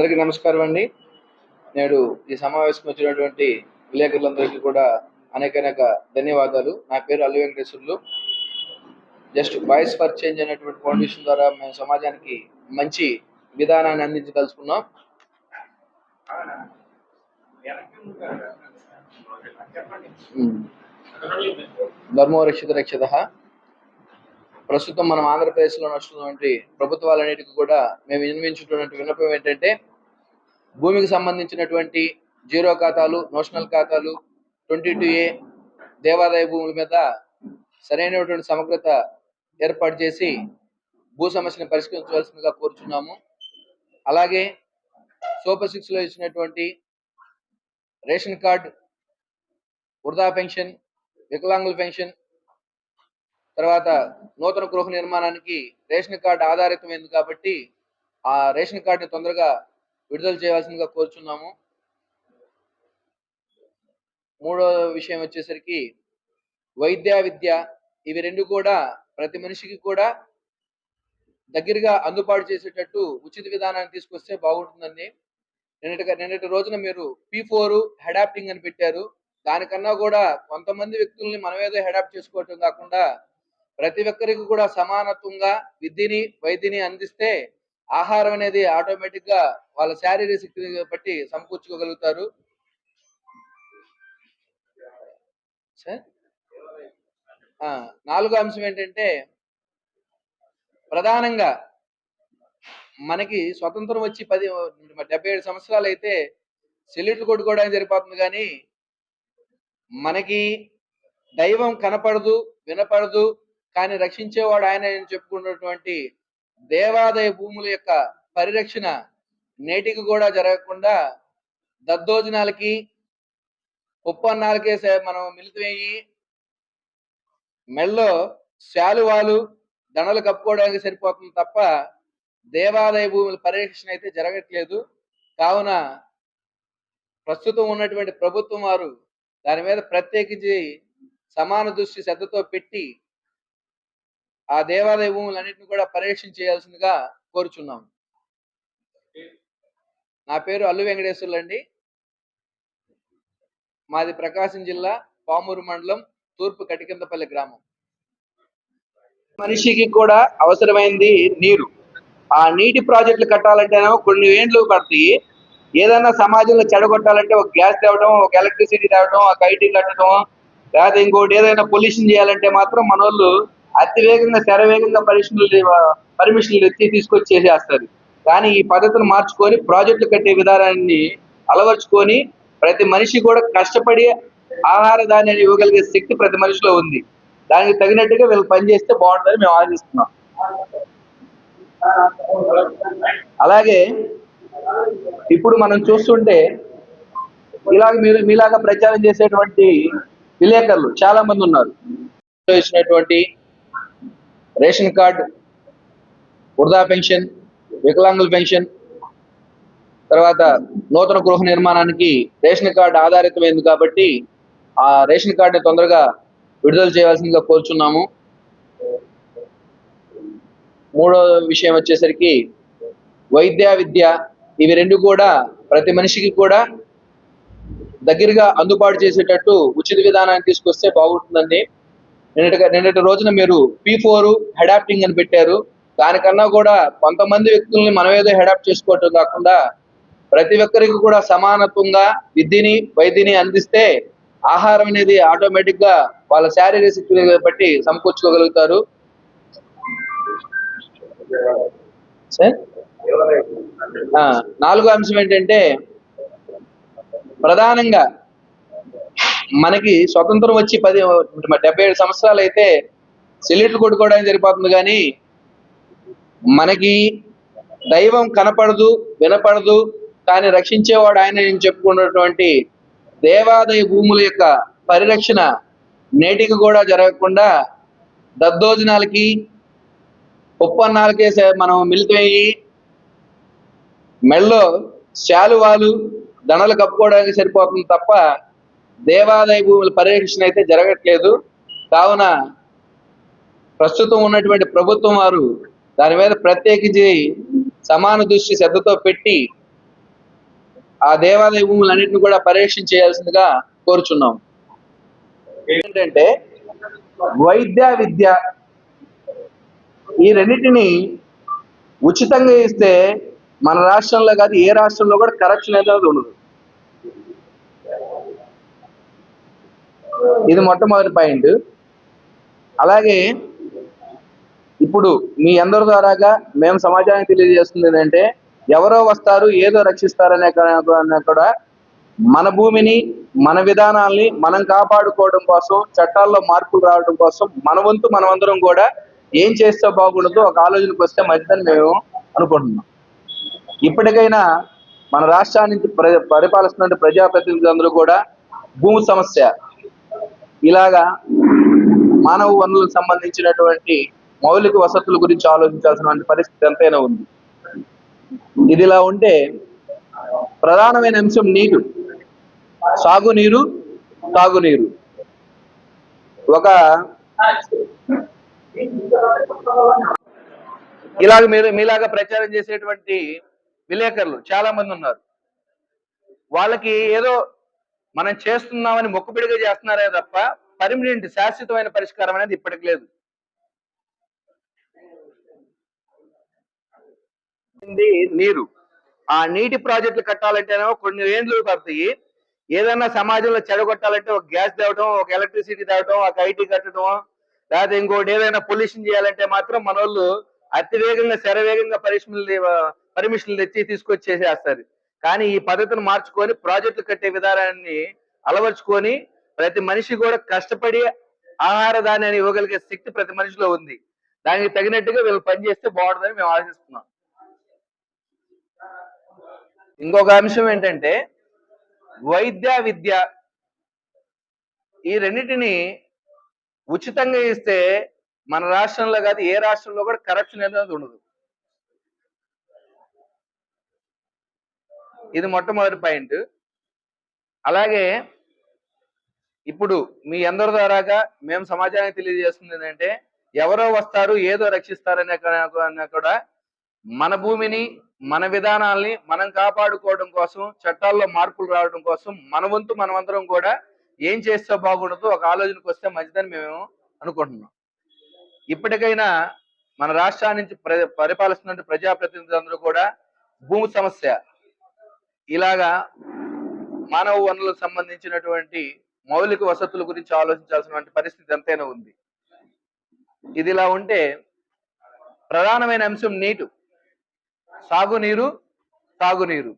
అందరికీ నమస్కారం అండి. నేడు ఈ సమావేశం వచ్చినటువంటి విలేకరులందరికీ కూడా అనేక ధన్యవాదాలు. నా పేరు Allu Venkateswarlu. Just voice for change అనేటువంటి ఫౌండేషన్ ద్వారా మేము సమాజానికి మంచి విధానాన్ని అందించదలుచుకున్నాం. ధర్మో రక్షిత రక్షితః. ప్రస్తుతం మనం ఆంధ్రప్రదేశ్లో నడుస్తున్నటువంటి ప్రభుత్వాలన్నిటికీ కూడా మేము విన్నవించుతున్నటువంటి విన్నపం ఏంటంటే, భూమికి సంబంధించినటువంటి జీరో ఖాతాలు, నోషనల్ ఖాతాలు, 22A దేవాదాయ భూముల మీద సరైనటువంటి సమగ్రత ఏర్పాటు చేసి భూ సమస్యను పరిష్కరించవలసిందిగా కోరుచున్నాము. అలాగే సూపర్ 6లో ఇచ్చినటువంటి రేషన్ కార్డు, వృద్ధా పెన్షన్, వికలాంగుల పెన్షన్, తర్వాత నూతన గృహ నిర్మాణానికి రేషన్ కార్డు ఆధారితమైంది కాబట్టి ఆ రేషన్ కార్డుని తొందరగా విడుదల చేయవలసిందిగా కోరుచున్నాము. మూడో విషయం వచ్చేసరికి వైద్య, విద్య, ఇవి రెండు కూడా ప్రతి మనిషికి కూడా దగ్గరగా అందుబాటు చేసేటట్టు ఉచిత విధానాన్ని తీసుకొస్తే బాగుంటుందండి. నిన్నటి రోజున మీరు P4 అడాప్టింగ్ అని పెట్టారు. దానికన్నా కూడా కొంతమంది వ్యక్తుల్ని మనమేదో అడాప్ట్ చేసుకోవటం కాకుండా ప్రతి ఒక్కరికి కూడా సమానత్వంగా విద్యని, వైద్యని అందిస్తే ఆహారం అనేది ఆటోమేటిక్ గా వాళ్ళ శారీరక శక్తిని బట్టి సమకూర్చుకోగలుగుతారు. నాలుగో అంశం ఏంటంటే, ప్రధానంగా మనకి స్వతంత్రం వచ్చి 77 సంవత్సరాలు అయితే సెల్యూట్లు కొట్టుకోవడానికి సరిపోతుంది, కానీ మనకి దైవం కనపడదు, వినపడదు, కానీ రక్షించేవాడు ఆయన అని చెప్పుకున్నటువంటి దేవాదాయ భూముల యొక్క పరిరక్షణ నేటికి కూడా జరగకుండా దద్దోజనాలకి, ఉప్పన్నాలకే మనం మిలితమయ్యి మెళ్ళో శాలువాలు, దండలు కప్పుకోవడానికి సరిపోతుంది తప్ప దేవాదాయ భూముల పరిరక్షణ అయితే జరగట్లేదు. కావున ప్రస్తుతం ఉన్నటువంటి ప్రభుత్వం వారు దాని మీద ప్రత్యేకించి సమాన దృష్టి శ్రద్ధతో పెట్టి ఆ దేవాదాయ భూములన్నింటినీ కూడా పరిరక్షణ చేయాల్సిందిగా కోరుచున్నాం. నా పేరు అల్లు వెంకటేశ్వర్లు అండి. మాది ప్రకాశం జిల్లా పామూరు మండలం తూర్పు కటికిందపల్లి గ్రామం. మనిషికి కూడా అవసరమైంది నీరు. ఆ నీటి ప్రాజెక్టులు కట్టాలంటేనేమో కొన్ని ఏండ్లు పడతాయి. ఏదైనా సమాజంలో చెడగొట్టాలంటే ఒక గ్యాస్ తేవడం, ఒక ఎలక్ట్రిసిటీ తేవడం, ఒక ఐటీ కట్టడం, లేదా ఇంకోటి ఏదైనా పొల్యూషన్ చేయాలంటే మాత్రం మన వాళ్ళు అతివేగంగా శరవేగంగా పర్మిషన్లు తీసుకొచ్చి చేసేస్తారు. కానీ ఈ పద్ధతిని మార్చుకొని ప్రాజెక్టులు కట్టే విధానాన్ని అలవర్చుకొని ప్రతి మనిషి కూడా కష్టపడి ఆహార ధాన్యాన్ని ఇవ్వగలిగే శక్తి ప్రతి మనిషిలో ఉంది. దానికి తగినట్టుగా వీళ్ళు పనిచేస్తే బాగుంటుందని మేము ఆలోచిస్తున్నాం. అలాగే ఇప్పుడు మనం చూస్తుంటే ఇలాగ మీలాగా ప్రచారం చేసేటువంటి విలేకరులు చాలా మంది ఉన్నారు. ఇచ్చినటువంటి రేషన్ కార్డు, వృద్ధా పెన్షన్, వికలాంగుల పెన్షన్, తర్వాత నూతన గృహ నిర్మాణానికి రేషన్ కార్డు ఆధారితమైంది కాబట్టి ఆ రేషన్ కార్డుని తొందరగా విడుదల చేయవలసిందిగా కోరుచున్నాము. మూడో విషయం వచ్చేసరికి వైద్య, విద్య, ఇవి రెండు కూడా ప్రతి మనిషికి కూడా దగ్గరగా అందుబాటు చేసేటట్టు ఉచిత విధానాన్ని తీసుకొస్తే బాగుంటుందండి. నిన్నటి రోజున మీరు P4 అడాప్టింగ్ అని పెట్టారు. దానికన్నా కూడా కొంతమంది వ్యక్తుల్ని మనమేదో అడాప్ట్ చేసుకోవటం కాకుండా ప్రతి ఒక్కరికి కూడా సమానత్వంగా విద్యని, వైద్యని అందిస్తే ఆహారం అనేది ఆటోమేటిక్ గా వాళ్ళ శారీరక శక్తిని బట్టి సమకూర్చుకోగలుగుతారు. నాలుగో అంశం ఏంటంటే, ప్రధానంగా మనకి స్వతంత్రం వచ్చి 77 సంవత్సరాలు అయితే సెల్యూట్లు కొట్టుకోవడానికి సరిపోతుంది, కానీ మనకి దైవం కనపడదు, వినపడదు, కానీ రక్షించేవాడు ఆయన అని చెప్పుకున్నటువంటి దేవాదాయ భూముల యొక్క పరిరక్షణ నేటికి కూడా జరగకుండా దద్దోజనాలకి, ఉప్పన్నాలకే మనం మిలితమయ్యి మెళ్ళో శాలువాలు, దండలు కప్పుకోవడానికి సరిపోతుంది తప్ప దేవాదాయ భూముల పరిరక్షణ అయితే జరగట్లేదు. కావున ప్రస్తుతం ఉన్నటువంటి ప్రభుత్వం వారు దాని మీద ప్రత్యేకించి సమాన దృష్టి శ్రద్ధతో పెట్టి ఆ దేవాలయ భూములన్నింటినీ కూడా పరిరక్షణ చేయాల్సిందిగా కోరుచున్నాం. ఏంటంటే వైద్య విద్య ఈ రెండింటిని ఉచితంగా ఇస్తే మన రాష్ట్రంలో కాదు ఏ రాష్ట్రంలో కూడా కరప్షన్ అనేది ఉండదు. ఇది మొట్టమొదటి పాయింట్. అలాగే ఇప్పుడు మీ అందరి ద్వారాగా మేము సమాజానికి తెలియజేస్తుంది ఏంటంటే ఎవరో వస్తారు ఏదో రక్షిస్తారనే కూడా మన భూమిని మన విధానాల్ని మనం కాపాడుకోవడం కోసం చట్టాల్లో మార్పులు రావడం కోసం మన వంతు మనమందరం కూడా ఏం చేస్తే బాగుండదో ఒక ఆలోచనకు వస్తే మంచిదని మేము అనుకుంటున్నాం. ఇప్పటికైనా మన రాష్ట్రాన్ని పరిపాలిస్తున్న ప్రజాప్రతినిధులందరూ కూడా భూమి సమస్య ఇలాగా మానవ వనరులకు సంబంధించినటువంటి మౌలిక వసతుల గురించి ఆలోచించాల్సిన పరిస్థితి ఎంతైనా ఉంది. ఇదిలా ఉంటే ప్రధానమైన అంశం నీరు, సాగునీరు, తాగునీరు. ఇలాగ మీలాగా ప్రచారం చేసేటువంటి విలేకరులు చాలా మంది ఉన్నారు. వాళ్ళకి ఏదో మనం చేస్తున్నామని మొక్కుబిడిగా చేస్తున్నారే తప్ప పర్మనెంట్ శాశ్వతమైన పరిష్కారం అనేది ఇప్పటికి లేదు. నీరు, ఆ నీటి ప్రాజెక్టులు కట్టాలంటేనేమో కొన్ని ఏండ్లు పడతాయి. ఏదైనా సమాజంలో చెడగొట్టాలంటే ఒక గ్యాస్ తేవటం, ఒక ఎలక్ట్రిసిటీ తేవటం, ఒక ఐటీ కట్టడం, లేకపోతే ఇంకోటి ఏదైనా పొల్యూషన్ చేయాలంటే మాత్రం మన వాళ్ళు అతివేగంగా శరవేగంగా పర్మిషన్లు తెచ్చి తీసుకొచ్చేసేస్తారు. కానీ ఈ పద్ధతిని మార్చుకొని ప్రాజెక్టులు కట్టే విధానాన్ని అలవర్చుకొని ప్రతి మనిషి కూడా కష్టపడి ఆహార ధాన్యాన్ని ఇవ్వగలిగే శక్తి ప్రతి మనిషిలో ఉంది. దానికి తగినట్టుగా వీళ్ళు పనిచేస్తే బాగుంటుందని మేము ఆశిస్తున్నాం. ఇంకొక అంశం ఏంటంటే వైద్య విద్య ఈ రెండింటిని ఉచితంగా ఇస్తే మన రాష్ట్రంలో కాదు ఏ రాష్ట్రంలో కూడా కరప్షన్ అనేది ఉండదు. ఇది మొట్టమొదటి పాయింట్. అలాగే ఇప్పుడు మీ అందరి ద్వారాగా మేము సమాజానికి తెలియజేస్తుంది ఏంటంటే ఎవరో వస్తారు ఏదో రక్షిస్తారనే కూడా మన భూమిని మన విధానాల్ని మనం కాపాడుకోవడం కోసం చట్టాల్లో మార్పులు రావడం కోసం మన వంతు మనమందరం కూడా ఏం చేస్తే బాగుండదో ఒక ఆలోచనకు వస్తే మంచిదని మేము అనుకుంటున్నాం. ఇప్పటికైనా మన రాష్ట్రాన్ని పరిపాలిస్తున్న ప్రజాప్రతినిధులందరూ కూడా భూమి సమస్య ఇలాగా మానవ వనరులకు సంబంధించినటువంటి మౌలిక వసతుల గురించి ఆలోచించాల్సిన పరిస్థితి ఎంతైనా ఉంది. ఇదిలా ఉంటే ప్రధానమైన అంశం నీరు, సాగునీరు, తాగునీరు.